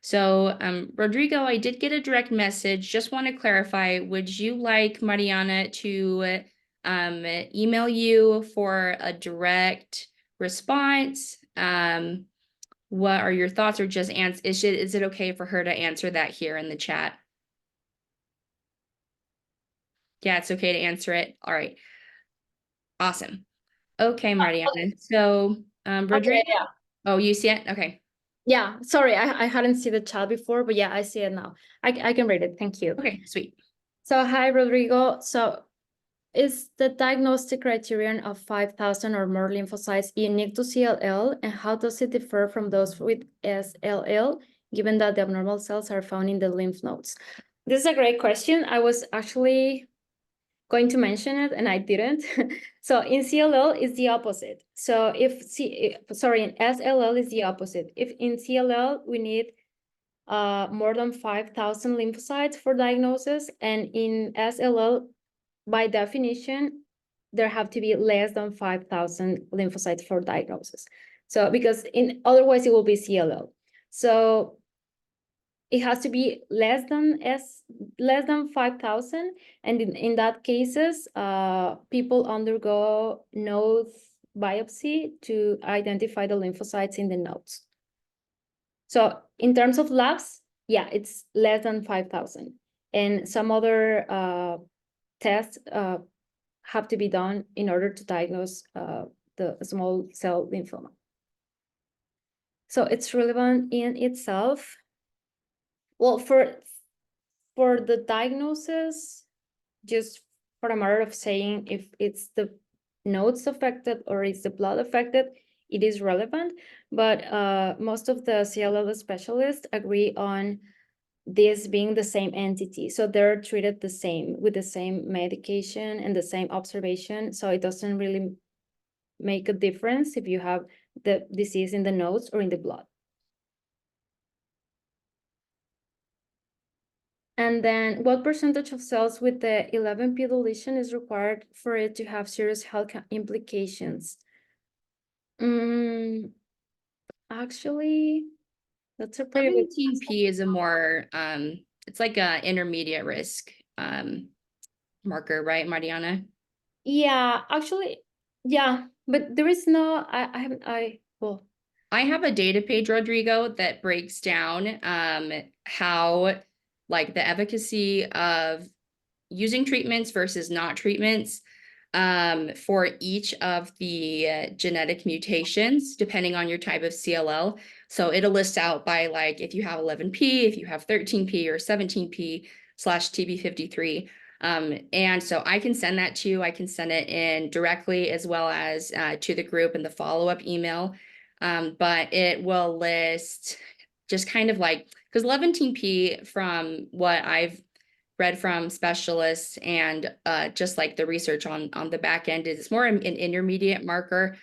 So, Rodrigo, I did get a direct message. Just want to clarify, would you like Mariana to email you for a direct response? What are your thoughts, or just answer? Is it okay for her to answer that here in the chat? Yeah, it's okay to answer it. All right. Awesome. Okay, Mariana. So, Rodrigo. Okay, yeah. Oh, you see it? Okay. Yeah, sorry, I hadn't seen the chat before, but yeah, I see it now. I can read it. Thank you. Okay, sweet. So hi, Rodrigo. So is the diagnostic criterion of 5,000 or more lymphocytes unique to CLL, and how does it differ from those with SLL, given that the abnormal cells are found in the lymph nodes? This is a great question. I was actually going to mention it and I didn't. So in CLL is the opposite. So in SLL is the opposite. If in CLL we need more than 5,000 lymphocytes for diagnosis, and in SLL, by definition, there have to be less than 5,000 lymphocytes for diagnosis. So because otherwise it will be CLL. So it has to be less than 5,000, and in that cases, people undergo node biopsy to identify the lymphocytes in the nodes. So in terms of labs, yeah, it's less than 5,000, and some other tests have to be done in order to diagnose the small cell lymphoma. So it's relevant in itself. Well, for the diagnosis, just for a matter of saying if it's the nodes affected or it's the blood affected, it is relevant. But most of the CLL specialists agree on this being the same entity. So they're treated the same with the same medication and the same observation. So it doesn't really make a difference if you have the disease in the nodes or in the blood. And then what percentage of cells with the 11p deletion is required for it to have serious health implications? Actually, that's a pretty good 17p is a more, it's like a intermediate risk marker, right, Mariana? Yeah, actually, yeah, but there is no, I haven't, well, I have a data page, Rodrigo, that breaks down how like the efficacy of using treatments versus not treatments for each of the genetic mutations, depending on your type of CLL. So it'll list out by like if you have 11p, if you have 13p or 17p slash TB53. And so I can send that to you. I can send it in directly as well as to the group in the follow-up email. But it will list just kind of like, because 11p from what I've read from specialists and just like the research on the back end is more an intermediate marker.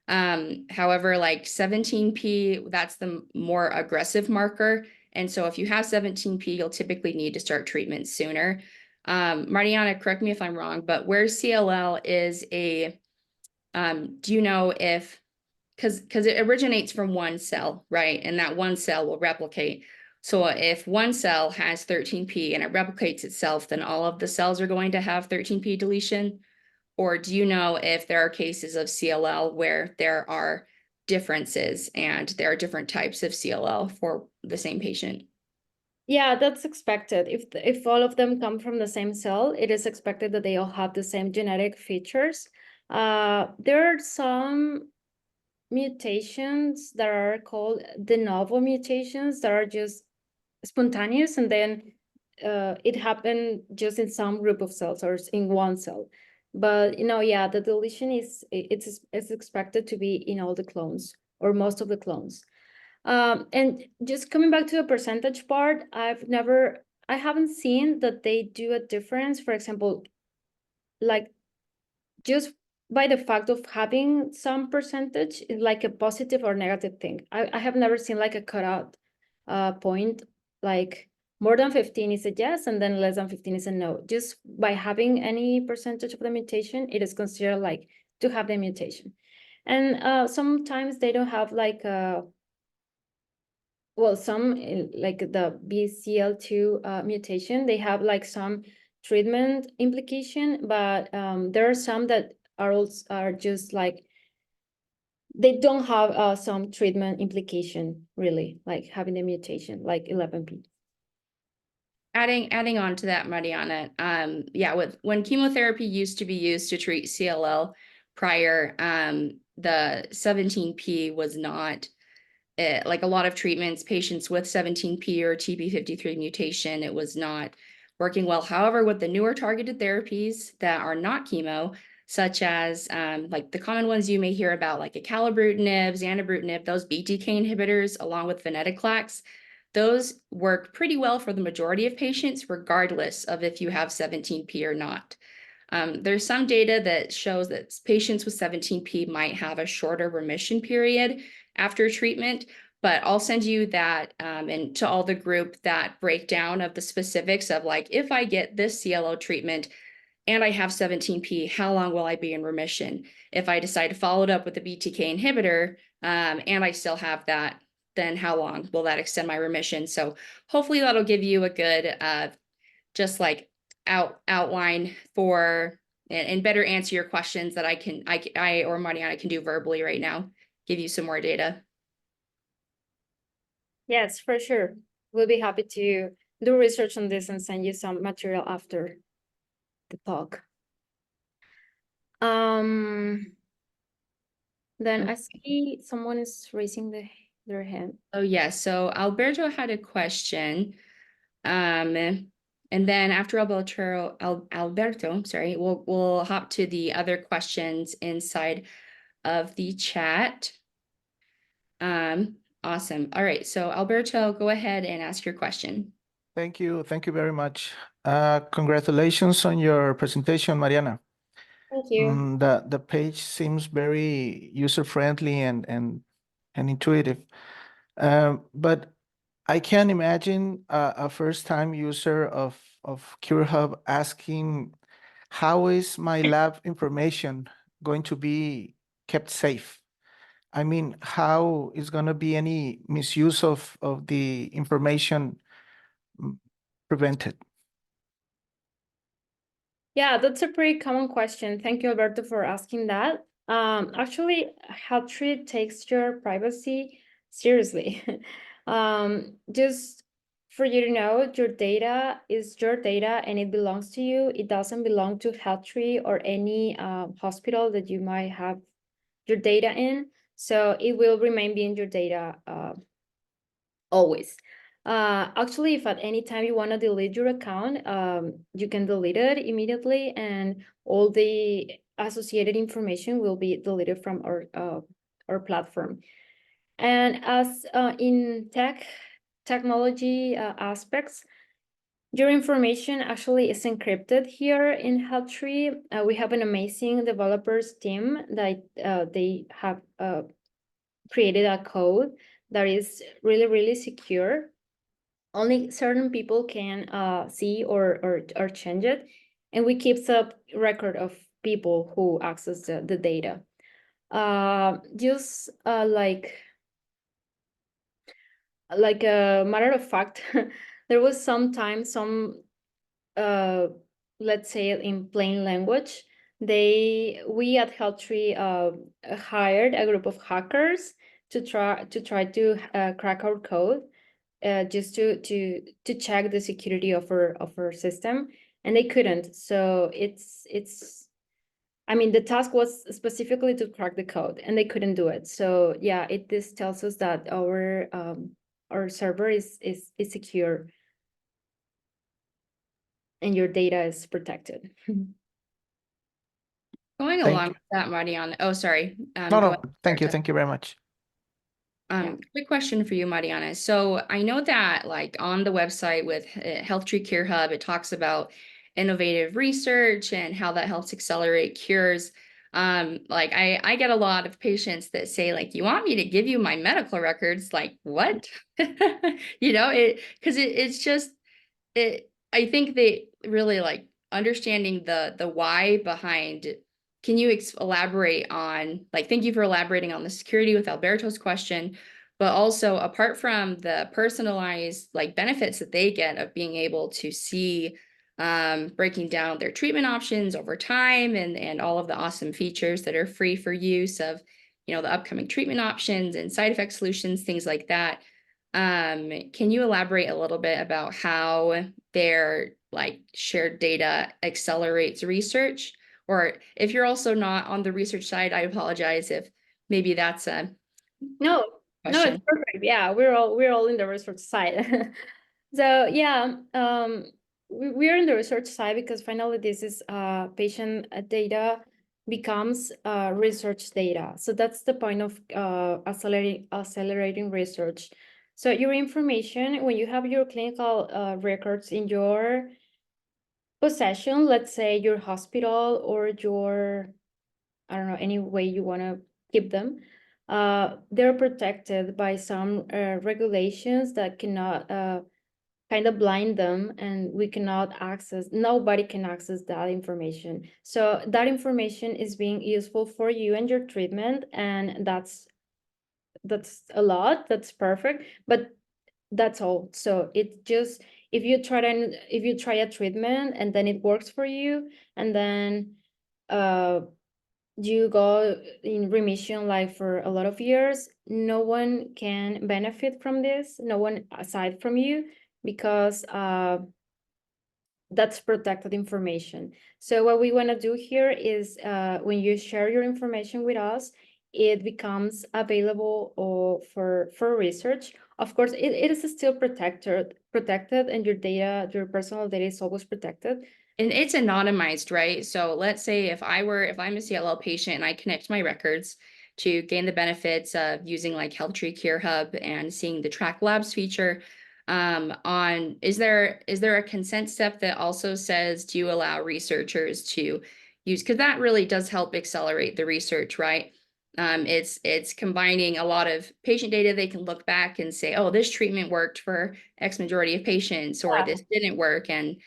However, like 17p, that's the more aggressive marker. And so if you have 17p, you'll typically need to start treatment sooner. Mariana, correct me if I'm wrong, but where CLL is do you know if, because it originates from one cell, right? And that one cell will replicate. So if one cell has 13p and it replicates itself, then all of the cells are going to have 13p deletion? Or do you know if there are cases of CLL where there are differences and there are different types of CLL for the same patient? yeah, that's expected. If all of them come from the same cell, it is expected that they all have the same genetic features. There are some mutations that are called de novo mutations that are just spontaneous, and then it happened just in some group of cells or in one cell. But yeah, the deletion it's expected to be in all the clones or most of the clones. And just coming back to the percentage part, I haven't seen that they do a difference. For example, like just by the fact of having some percentage, like a positive or negative thing. I have never seen like a cutout point, like more than 15 is a yes, and then less than 15 is a no. Just by having any percentage of the mutation, it is considered like to have the mutation. And sometimes they don't have like some like the BCL2 mutation, they have like some treatment implication, but there are some that are just like they don't have some treatment implication really, like having the mutation, like 11p. Adding on to that, Mariana, yeah, when chemotherapy used to be used to treat CLL prior, the 17p was not like a lot of treatments, patients with 17p or TP53 mutation, it was not working well. However, with the newer targeted therapies that are not chemo, such as like the common ones you may hear about, like acalabrutinib, zanubrutinib, those BTK inhibitors, along with venetoclax, those work pretty well for the majority of patients, regardless of if you have 17p or not. There's some data that shows that patients with 17p might have a shorter remission period after treatment, but I'll send you that and to all the group that breakdown of the specifics of like, if I get this CLO treatment and I have 17p, how long will I be in remission? If I decide to follow it up with a BTK inhibitor and I still have that, then how long will that extend my remission? So hopefully that'll give you a good just like outline for and better answer your questions that I or Mariana can do verbally right now, give you some more data. Yes, for sure, we'll be happy to do research on this and send you some material after the talk. Then I see someone is raising their hand. Oh yes, so Alberto had a question. And then after Alberto, sorry, we'll hop to the other questions inside of the chat. Awesome. All right, so Alberto, go ahead and ask your question. Thank you. Thank you very much. Congratulations on your presentation, Mariana. Thank you. The page seems very user-friendly and intuitive. But I can imagine a first-time user of CureHub asking, how is my lab information going to be kept safe? I mean, how is going to be any misuse of the information prevented? Yeah, that's a pretty common question. Thank you, Alberto, for asking that. Actually, HealthTree takes your privacy seriously. Just for you to know, your data is your data and it belongs to you. It doesn't belong to HealthTree or any hospital that you might have your data in. So it will remain being your data always. Actually, if at any time you want to delete your account, you can delete it immediately and all the associated information will be deleted from our platform. And as in technology aspects, your information actually is encrypted here in HealthTree. We have an amazing developers team that they have created a code that is really, really secure. Only certain people can see or change it, and we keep a record of people who access the data. Just like a matter of fact, there was sometimes some let's say in plain language, we at HealthTree hired a group of hackers to try to crack our code, just to check the security of our system, and they couldn't. So it's I mean, the task was specifically to crack the code, and they couldn't do it. So yeah, this tells us that our server is secure, and your data is protected. Going Thank along you. with that, Mariana. Oh, sorry. No, Go no, ahead, thank you. Berta. Thank you very much. Yeah. Quick question for you, Mariana. So I know that like on the website with HealthTree Cure Hub, it talks about innovative research and how that helps accelerate cures. Like I get a lot of patients that say like, you want me to give you my medical records? Like what? You know, it's just I think they really like understanding the why behind. Can you elaborate on, like, thank you for elaborating on the security with Alberto's question, but also apart from the personalized like benefits that they get of being able to see breaking down their treatment options over time and all of the awesome features that are free for use of, you know, the upcoming treatment options and side effect solutions, things like that. Can you elaborate a little bit about how their like shared data accelerates research? Or if you're also not on the research side, I apologize if maybe that's a No, no, it's question. perfect. Yeah, we're all in the research side. So yeah, we're in the research side because finally this is patient data becomes research data. So that's the point of accelerating research. So your information, when you have your clinical records in your possession, let's say your hospital or your, I don't know, any way you want to keep them, they're protected by some regulations that cannot kind of blind them, and we cannot access, nobody can access that information. So that information is being useful for you and your treatment, and that's a lot, that's perfect, but that's all. So it just, if you try a treatment and then it works for you, and then you go in remission like for a lot of years, no one can benefit from this, no one aside from you, because that's protected information. So what we want to do here is when you share your information with us, it becomes available for research. Of course, it is still protected, and your data, your personal data is always protected. And it's anonymized, right? So let's say if I'm a CLL patient and I connect my records to gain the benefits of using like HealthTree Cure Hub and seeing the Track Labs feature, is there a consent step that also says, do you allow researchers to use, because that really does help accelerate the research, right? It's combining a lot of patient data. They can look back and say, oh, this treatment worked for X majority of patients, or Yeah. this didn't work. And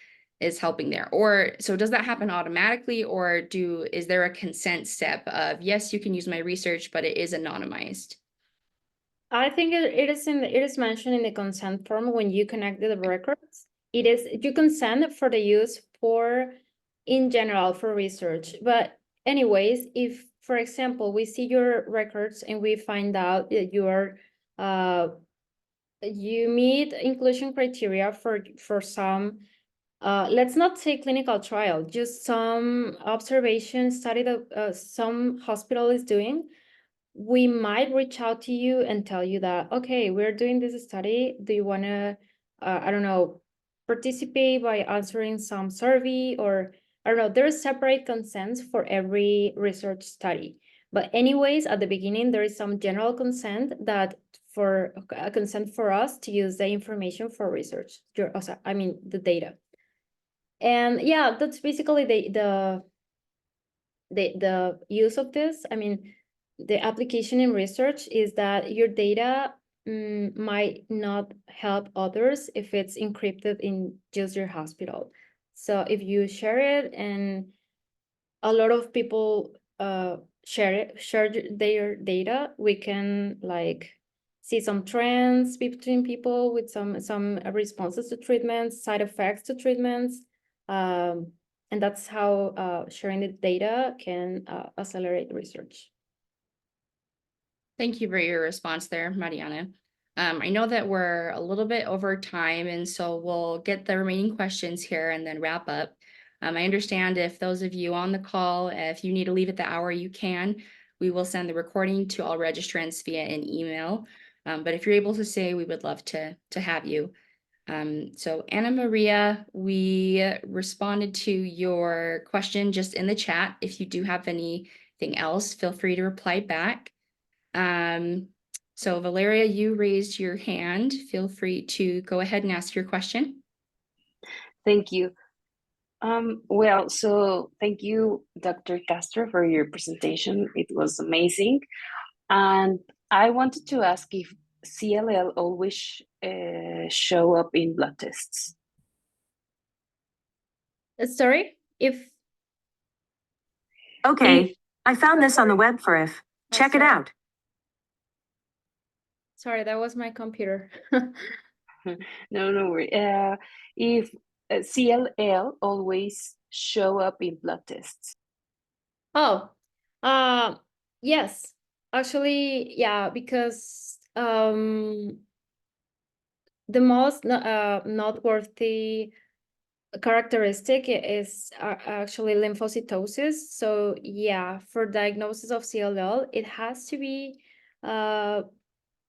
is helping there? Or so does that happen automatically, or is there a consent step of, yes, you can use my research, but it is anonymized? I think it is mentioned in the consent form when you connect the records. You consent for the use in general for research. But anyways, if, for example, we see your records and we find out that you meet inclusion criteria for some, let's not say clinical trial, just some observation study that some hospital is doing, we might reach out to you and tell you that, okay, we're doing this study. Do you want to, I don't know, participate by answering some survey, or I don't know, there's separate consents for every research study. But anyways, at the beginning, there is some general consent that for a consent for us to use the information for research, the data. And yeah, that's basically the use of this. I mean, the application in research is that your data might not help others if it's encrypted in just your hospital. So if you share it and a lot of people share their data, we can like see some trends between people with some responses to treatments, side effects to treatments. And that's how sharing the data can accelerate research. Thank you for your response there, Mariana. I know that we're a little bit over time, and so we'll get the remaining questions here and then wrap up. I understand if those of you on the call, if you need to leave at the hour, you can. We will send the recording to all registrants via an email. But if you're able to stay, we would love to have you. So Anna Maria, we responded to your question just in the chat. If you do have anything else, feel free to reply back. So Valeria, you raised your hand. Feel free to go ahead and ask your question. Thank you. Well, so thank you, Dr. Castro, for your presentation. It was amazing. And I wanted to ask if CLL always show up in blood tests. Sorry, if Okay, I found this on the web for if. Check it out. Sorry, that was my computer. No worry. If CLL always show up in blood tests. Oh, yes, actually, yeah, because the most noteworthy characteristic is actually lymphocytosis. So yeah, for diagnosis of CLL, it has to be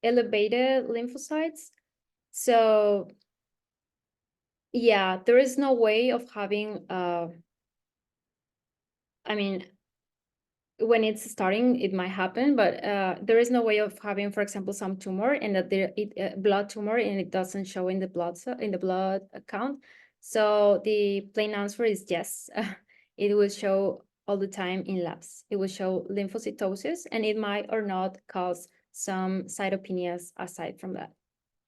elevated lymphocytes. So yeah, there is no way of having I mean, when it's starting, it might happen, but there is no way of having, for example, some tumor and that blood tumor and it doesn't show in the blood count. So the plain answer is yes. It will show all the time in labs. It will show lymphocytosis, and it might or not cause some cytopenias aside from that.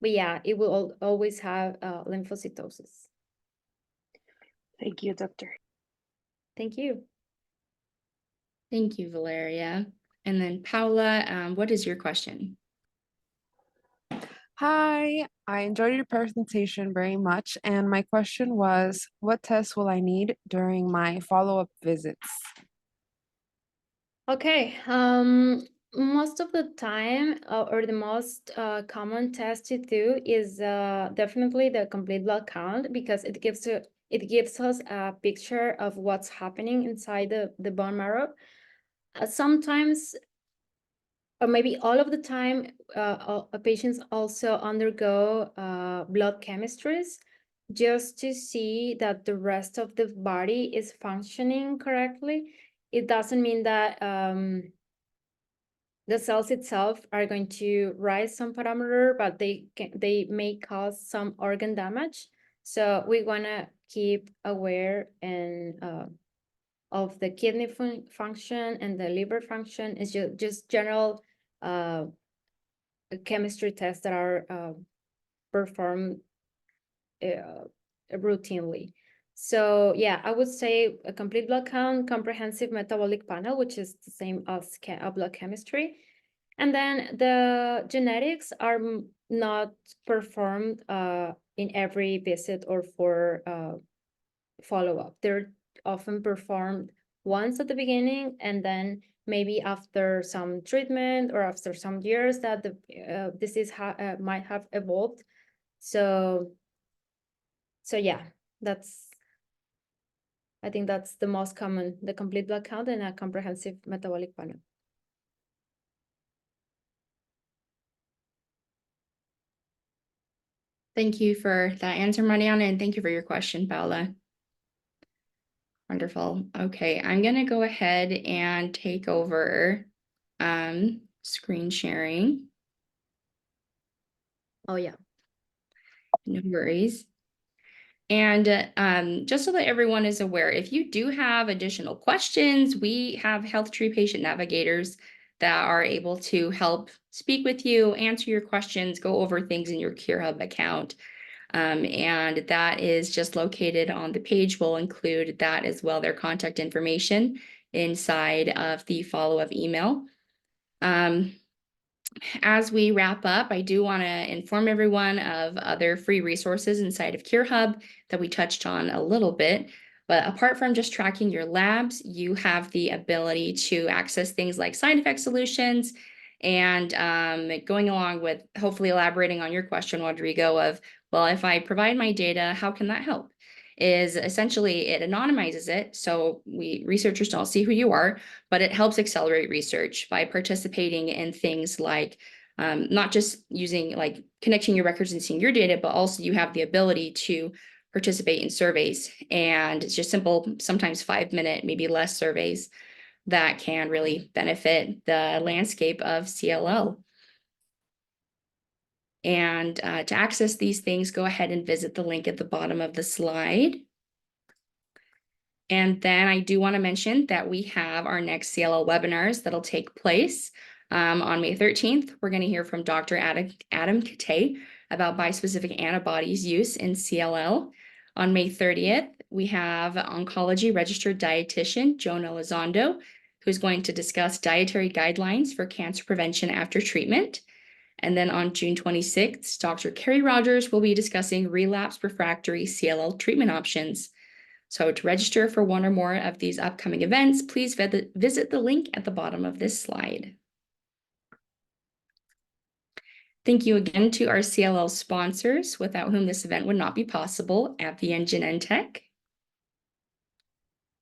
But yeah, it will always have lymphocytosis. Thank you, doctor. Thank you. Thank you, Valeria. And then Paula, what is your question? Hi, I enjoyed your presentation very much, and my question was, what tests will I need during my follow-up visits? Okay, most of the time, or the most common test to do is definitely the complete blood count, because it gives us a picture of what's happening inside the bone marrow. Sometimes, or maybe all of the time, patients also undergo blood chemistries just to see that the rest of the body is functioning correctly. It doesn't mean that the cells itself are going to rise some parameter, but they may cause some organ damage. So we want to keep aware and of the kidney function and the liver function. It's just general chemistry tests that are performed routinely. So yeah, I would say a complete blood count, comprehensive metabolic panel, which is the same as blood chemistry. And then the genetics are not performed in every visit or for follow-up. They're often performed once at the beginning, and then maybe after some treatment or after some years that the disease might have evolved. So yeah, I think that's the most common, the complete blood count and a comprehensive metabolic panel. Thank you for that answer, Mariana, and thank you for your question, Paula. Wonderful. Okay, I'm gonna go ahead and take over screen sharing. Oh yeah. No worries. And just so that everyone is aware, if you do have additional questions, we have HealthTree patient navigators that are able to help speak with you, answer your questions, go over things in your CureHub account. And that is just located on the page. We'll include that as well, their contact information inside of the follow-up email. As we wrap up, I do want to inform everyone of other free resources inside of CureHub that we touched on a little bit. But apart from just tracking your labs, you have the ability to access things like side effect solutions and going along with hopefully elaborating on your question, Rodrigo, of, well, if I provide my data, how can that help? Is essentially it anonymizes it, so researchers don't see who you are, but it helps accelerate research by participating in things like not just using like connecting your records and seeing your data, but also you have the ability to participate in surveys, and it's just simple, sometimes 5-minute, maybe less surveys that can really benefit the landscape of CLL. And to access these things, go ahead and visit the link at the bottom of the slide. And then I do want to mention that we have our next CLL webinars that'll take place on May 13th. We're going to hear from Dr. Adam Kate about bispecific antibodies use in CLL. On May 30th, we have oncology registered dietitian Joan Elizondo, who's going to discuss dietary guidelines for cancer prevention after treatment. And then on June 26th, Dr. Carrie Rogers will be discussing relapsed refractory CLL treatment options. So to register for one or more of these upcoming events, please visit the link at the bottom of this slide. Thank you again to our CLL sponsors, without whom this event would not be possible, Appian Genentech.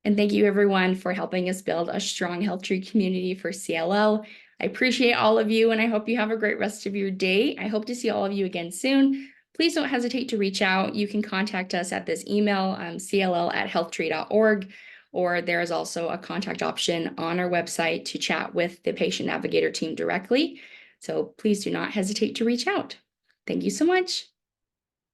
And thank you everyone for helping us build a strong HealthTree community for CLL. I appreciate all of you, and I hope you have a great rest of your day. I hope to see all of you again soon. Please don't hesitate to reach out. You can contact us at this email, cll@healthtree.org, or there is also a contact option on our website to chat with the patient navigator team directly. So please do not hesitate to reach out. Thank you so much.